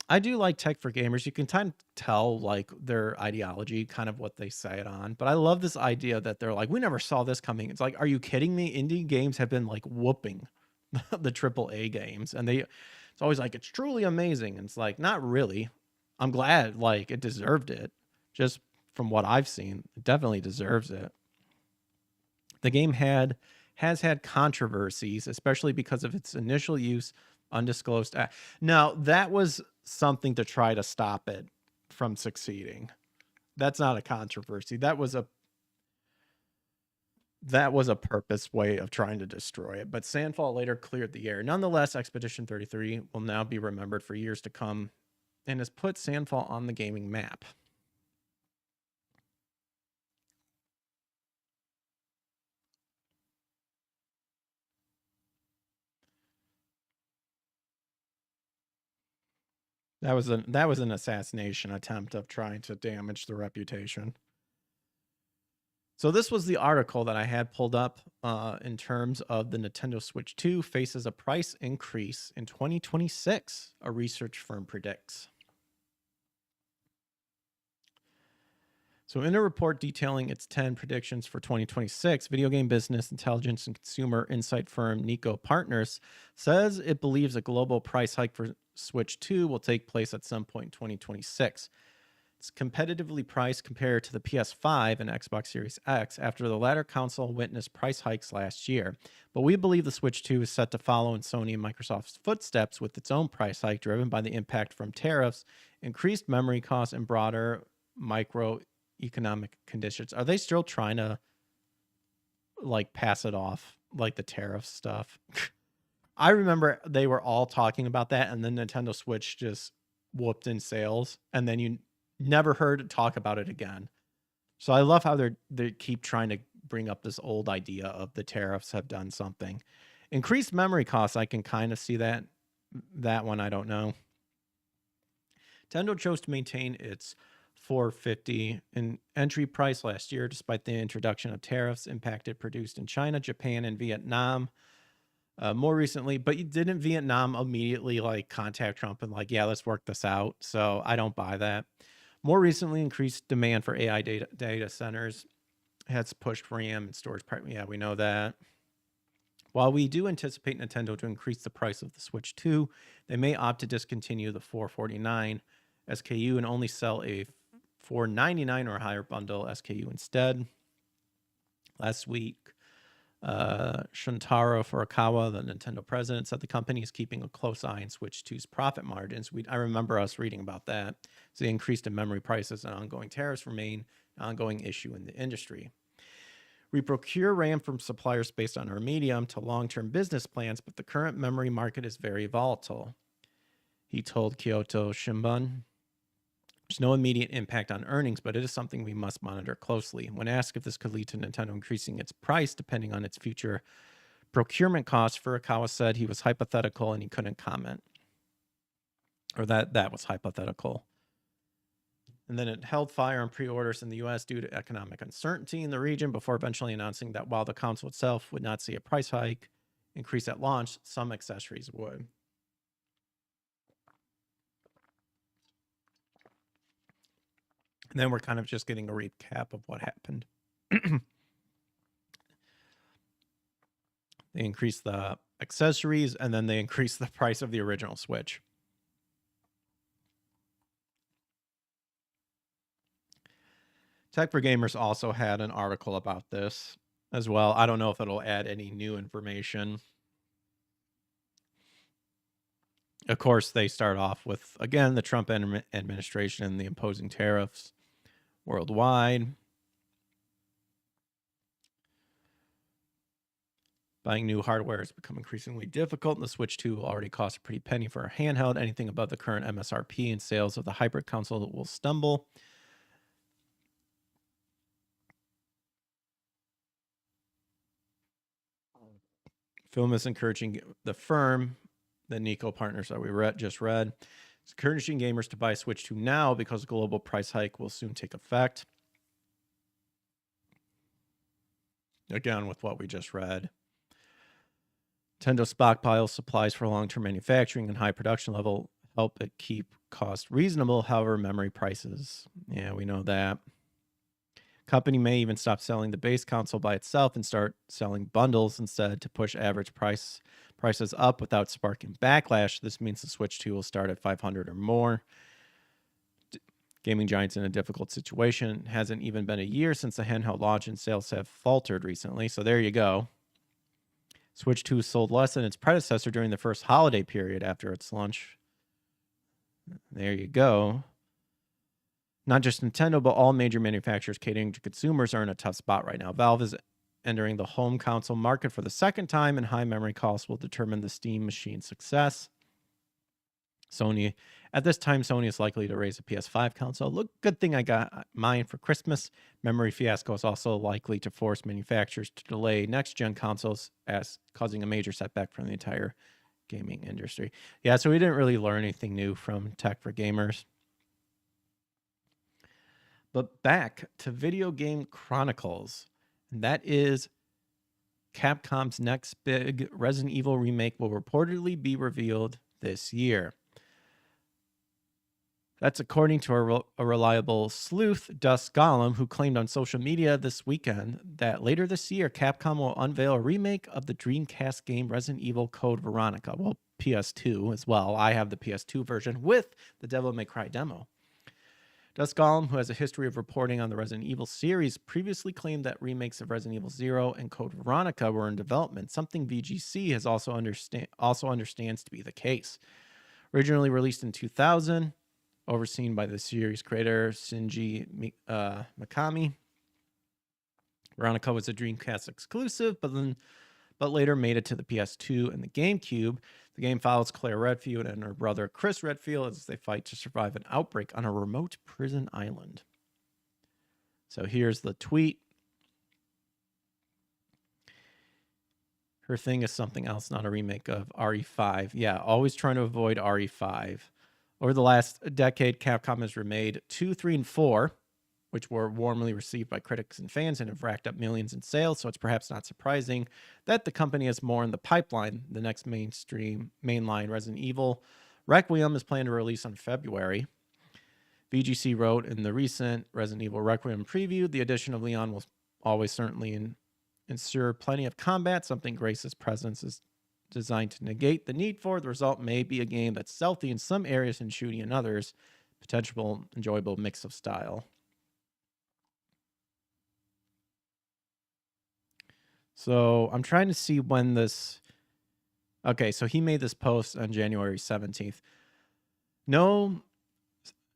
I do like tech for gamers. You can kind of tell like their ideology, kind of what they say it on. But I love this idea that they're like, we never saw this coming. It's like, are you kidding me? Indie games have been like whooping the AAA games, and it's always like, it's truly amazing. And it's like, not really. I'm glad like it deserved it. Just from what I've seen, it definitely deserves it. The game has had controversies, especially because of its initial use undisclosed. Now, that was something to try to stop it from succeeding. That's not a controversy. That was a purpose way of trying to destroy it. But Sandfall later cleared the air. Nonetheless, Expedition 33 will now be remembered for years to come and has put Sandfall on the gaming map. That was an assassination attempt of trying to damage the reputation. So this was the article that I had pulled up in terms of the Nintendo Switch 2 faces a price increase in 2026, a research firm predicts. So in a report detailing its 10 predictions for 2026, video game business intelligence and consumer insight firm Nico Partners says it believes a global price hike for Switch 2 will take place at some point in 2026. It's competitively priced compared to the PS5 and Xbox Series X after the latter console witnessed price hikes last year. But we believe the Switch 2 is set to follow in Sony and Microsoft's footsteps with its own price hike driven by the impact from tariffs, increased memory costs, and broader microeconomic conditions. Are they still trying to like pass it off like the tariff stuff? I remember they were all talking about that, and then Nintendo Switch just whooped in sales, and then you never heard talk about it again. So I love how they keep trying to bring up this old idea of the tariffs have done something. Increased memory costs, I can kind of see that one. I don't know. Nintendo chose to maintain its $450 in entry price last year, despite the introduction of tariffs impacted produced in China, Japan, and Vietnam. More recently, but didn't Vietnam immediately like contact Trump and like, yeah, let's work this out? So I don't buy that. More recently, increased demand for AI data centers has pushed RAM and storage. Yeah, we know that. While we do anticipate Nintendo to increase the price of the Switch 2, they may opt to discontinue the $449 SKU and only sell a $499 or higher bundle SKU instead. Last week, Shuntaro Furukawa, the Nintendo president, said the company is keeping a close eye on Switch 2's profit margins. I remember us reading about that. So the increase in memory prices and ongoing tariffs remain an ongoing issue in the industry. We procure RAM from suppliers based on our medium to long-term business plans, but the current memory market is very volatile, he told Kyoto Shimbun. There's no immediate impact on earnings, but it is something we must monitor closely. When asked if this could lead to Nintendo increasing its price depending on its future procurement costs, Furukawa said he was hypothetical and he couldn't comment. Or that was hypothetical. And then it held fire on pre-orders in the US due to economic uncertainty in the region before eventually announcing that while the console itself would not see a price hike increase at launch, some accessories would. And then we're kind of just getting a recap of what happened. They increased the accessories, and then they increased the price of the original Switch. Tech for Gamers also had an article about this as well. I don't know if it'll add any new information. Of course, they start off with, again, the Trump administration and the imposing tariffs worldwide. Buying new hardware has become increasingly difficult, and the Switch 2 already costs a pretty penny for a handheld. Anything above the current MSRP and sales of the hybrid console will stumble. Film is encouraging the firm, the Nico Partners that we just read, encouraging gamers to buy Switch 2 now because the global price hike will soon take effect. Again, with what we just read. Nintendo stockpile supplies for long-term manufacturing and high production level help it keep costs reasonable. However, memory prices, yeah, we know that. Company may even stop selling the base console by itself and start selling bundles instead to push average prices up without sparking backlash. This means the Switch 2 will start at $500 or more. Gaming giants in a difficult situation. It hasn't even been a year since the handheld launch, and sales have faltered recently. So there you go. Switch 2 sold less than its predecessor during the first holiday period after its launch. There you go. Not just Nintendo, but all major manufacturers catering to consumers are in a tough spot right now. Valve is entering the home console market for the second time, and high memory costs will determine the Steam machine's success. At this time, Sony is likely to raise a PS5 console. Look, good thing I got mine for Christmas. Memory fiasco is also likely to force manufacturers to delay next-gen consoles, as causing a major setback for the entire gaming industry. Yeah, so we didn't really learn anything new from Tech for Gamers. But back to Video Game Chronicles. And that is Capcom's next big Resident Evil remake will reportedly be revealed this year. That's according to a reliable sleuth, Dust Golem, who claimed on social media this weekend that later this year, Capcom will unveil a remake of the Dreamcast game Resident Evil Code Veronica. Well, PS2 as well. I have the PS2 version with the Devil May Cry demo. Dust Golem, who has a history of reporting on the Resident Evil series, previously claimed that remakes of Resident Evil 0 and Code Veronica were in development, something VGC has also understands to be the case. Originally released in 2000, overseen by the series creator Shinji Mikami, Veronica was a Dreamcast exclusive, but later made it to the PS2 and the GameCube. The game follows Claire Redfield and her brother Chris Redfield as they fight to survive an outbreak on a remote prison island. So here's the tweet. Her thing is something else, not a remake of RE5. Yeah, always trying to avoid RE5. Over the last decade, Capcom has remade 2, 3, and 4, which were warmly received by critics and fans and have racked up millions in sales, so it's perhaps not surprising that the company has more in the pipeline. The next mainline Resident Evil Requiem is planned to release in February. VGC wrote in the recent Resident Evil Requiem preview, the addition of Leon will always certainly ensure plenty of combat, something Grace's presence is designed to negate the need for. The result may be a game that's stealthy in some areas and shooty in others. Potential enjoyable mix of style. So I'm trying to see when this... Okay, so he made this post on January 17th. No.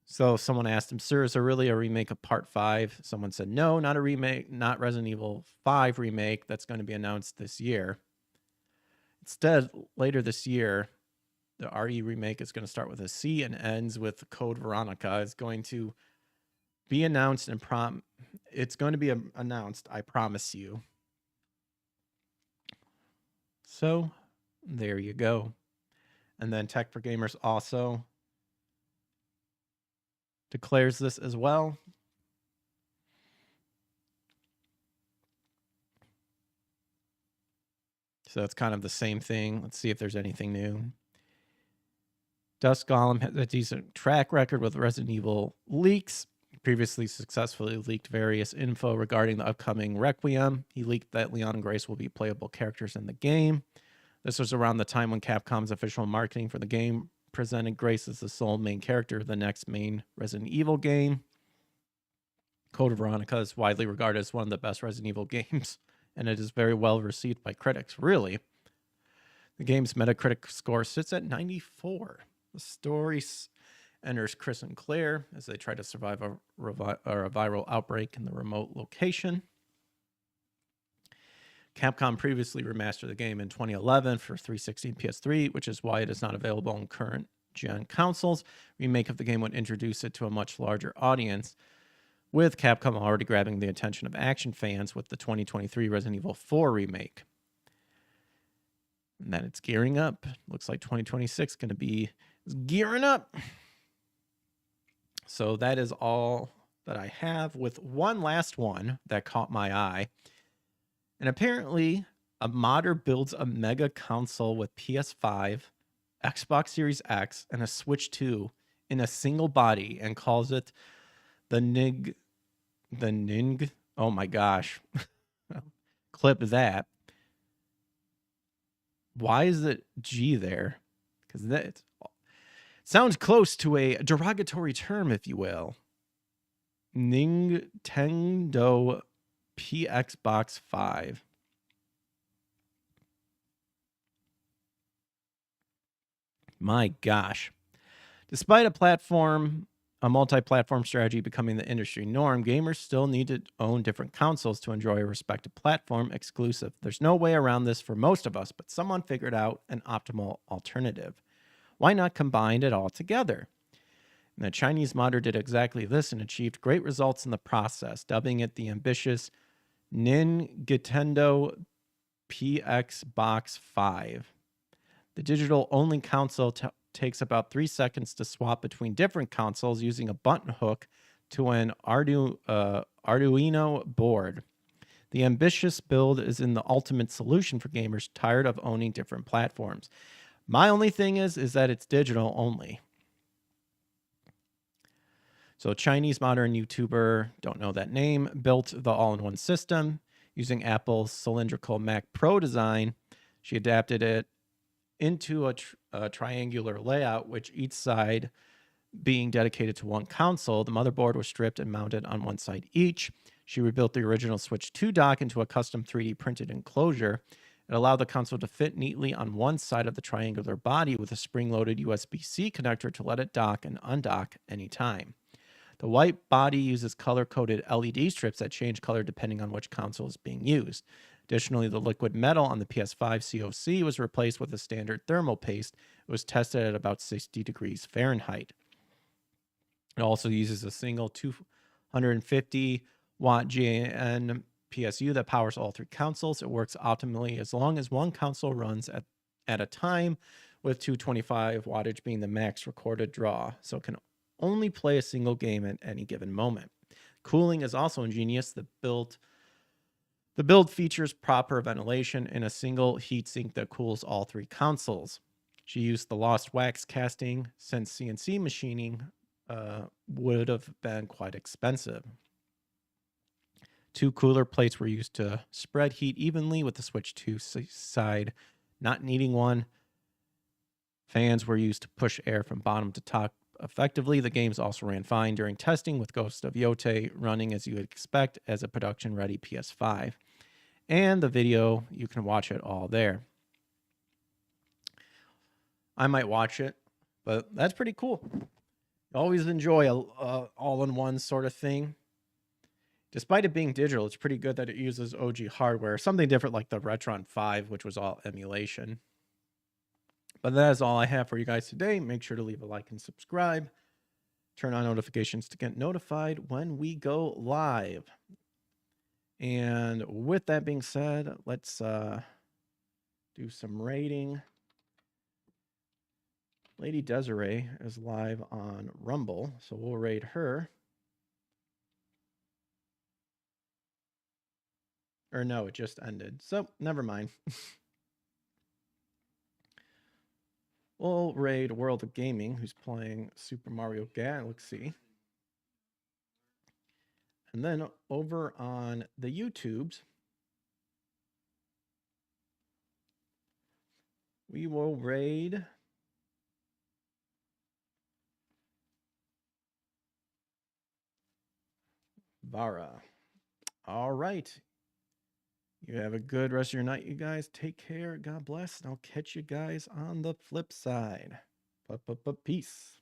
So someone asked him, sir, is there really a remake of Part 5? Someone said, no, not a remake, not Resident Evil 5 remake that's going to be announced this year. Instead, later this year, the RE remake is going to start with a C and ends with Code Veronica. It's going to be announced and it's going to be announced, I promise you. So, there you go. And then Tech for Gamers also declares this as well. So it's kind of the same thing. Let's see if there's anything new. Dust Golem has a decent track record with Resident Evil leaks. Previously successfully leaked various info regarding the upcoming Requiem. He leaked that Leon and Grace will be playable characters in the game. This was around the time when Capcom's official marketing for the game presented Grace as the sole main character of the next main Resident Evil game. Code Veronica is widely regarded as one of the best Resident Evil games, and it is very well received by critics. Really? The game's Metacritic score sits at 94. The story enters Chris and Claire as they try to survive a viral outbreak in the remote location. Capcom previously remastered the game in 2011 for 360 and PS3, which is why it is not available on current gen consoles. Remake of the game would introduce it to a much larger audience, with Capcom already grabbing the attention of action fans with the 2023 Resident Evil 4 remake. And that it's gearing up. Looks like 2026 is going to be It's gearing up. So that is all that I have, with one last one that caught my eye. And apparently, a modder builds a mega console with PS5, Xbox Series X, and a Switch 2 in a single body and calls it the Nig. The Ning. Oh my gosh. Clip that. Why is it G there? Because that sounds close to a derogatory term, if you will. Nintendo PXbox 5. My gosh. Despite a multi-platform strategy becoming the industry norm, gamers still need to own different consoles to enjoy a respective platform exclusive. There's no way around this for most of us, but someone figured out an optimal alternative. Why not combine it all together? And the Chinese modder did exactly this and achieved great results in the process, dubbing it the ambitious Nintendo PXbox 5. The digital-only console takes about 3 seconds to swap between different consoles using a button hook to an Arduino board. The ambitious build is in the ultimate solution for gamers tired of owning different platforms. My only thing is that it's digital only. So Chinese modern YouTuber, don't know that name, built the all-in-one system using Apple's cylindrical Mac Pro design. She adapted it into a triangular layout, which each side being dedicated to one console. The motherboard was stripped and mounted on one side each. She rebuilt the original Switch 2 dock into a custom 3D printed enclosure. It allowed the console to fit neatly on one side of the triangular body with a spring-loaded USB-C connector to let it dock and undock anytime. The white body uses color-coded LED strips that change color depending on which console is being used. Additionally, the liquid metal on the PS5 COC was replaced with a standard thermal paste. It was tested at about 60 degrees Fahrenheit. It also uses a single 250-watt GaN PSU that powers all 3 consoles. It works optimally as long as one console runs at a time, with 225 wattage being the max recorded draw. So it can only play a single game at any given moment. Cooling is also ingenious. The build features proper ventilation and a single heatsink that cools all 3 consoles. She used the lost wax casting since CNC machining would have been quite expensive. 2 cooler plates were used to spread heat evenly, with the Switch 2 side not needing one. Fans were used to push air from bottom to top effectively. The games also ran fine during testing, with Ghost of Yote running as you would expect as a production-ready PS5. And the video, you can watch it all there. I might watch it, but that's pretty cool. I always enjoy a all-in-one sort of thing. Despite it being digital, it's pretty good that it uses OG hardware. Something different like the Retron 5, which was all emulation. But that is all I have for you guys today. Make sure to leave a like and subscribe. Turn on notifications to get notified when we go live. And with that being said, let's do some rating. Lady Desiree is live on Rumble, so we'll raid her. Or no, it just ended. So never mind. We'll raid World of Gaming, who's playing Super Mario Galaxy. And then over on the YouTubes, we will raid Vara. All right. You have a good rest of your night, you guys. Take care. God bless. And I'll catch you guys on the flip side. Peace.